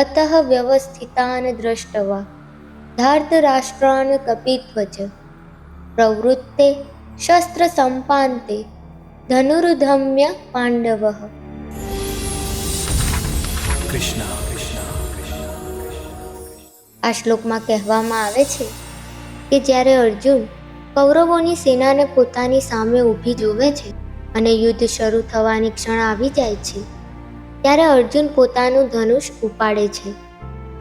અતઃ વ્યવસ્થિતાન દ્રષ્ટવા ધાર્તરાષ્ટ્રાન કપિધ્વજ પ્રવૃત્તે શસ્ત્ર સંપાન્તે ધનુર્ધમ્ય પાંડવઃ. આ શ્લોકમાં કહેવામાં આવે છે કે જ્યારે અર્જુન કૌરવોની સેનાને પોતાની સામે ઊભી જોવે છે અને યુદ્ધ શરૂ થવાની ક્ષણ આવી જાય છે, ત્યારે અર્જુન પોતાનું ધનુષ ઉપાડે છે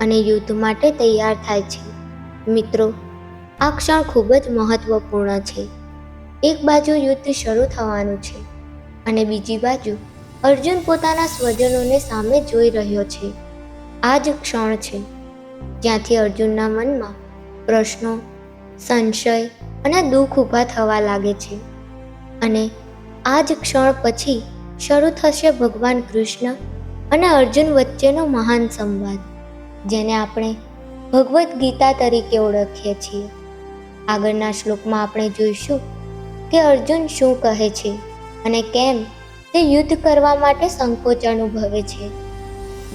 અને યુદ્ધ માટે તૈયાર થાય છે. મિત્રો, આ ક્ષણ ખૂબ જ મહત્વપૂર્ણ છે. એક બાજુ યુદ્ધ શરૂ થવાનું છે અને બીજી બાજુ અર્જુન પોતાના સ્વજનોને સામે જોઈ રહ્યો છે. આ જ ક્ષણ છે જ્યાંથી અર્જુનના મનમાં પ્રશ્નો, સંશય અને દુઃખ ઊભા થવા લાગે છે. અને આ જ ક્ષણ પછી શરૂ થશે ભગવાન કૃષ્ણ અને અર્જુન વચ્ચેનો મહાન સંવાદ, જેને આપણે ભગવદ્ ગીતા તરીકે ઓળખીએ છીએ. આગળના શ્લોકમાં આપણે જોઈશું કે અર્જુન શું કહે છે અને કેમ તે યુદ્ધ કરવા માટે સંકોચ અનુભવે છે.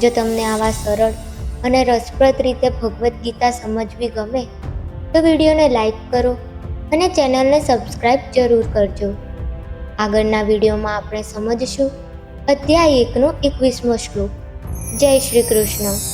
જો તમને આવા સરળ અને રસપ્રદ રીતે ભગવદ્ ગીતા સમજવી ગમે તો વિડીયોને લાઈક કરો અને ચેનલને સબસ્ક્રાઈબ જરૂર કરજો. આગળના વિડીયોમાં આપણે સમજશું અધ્યાય 1નો 21મો શ્લોક. જય શ્રી કૃષ્ણ.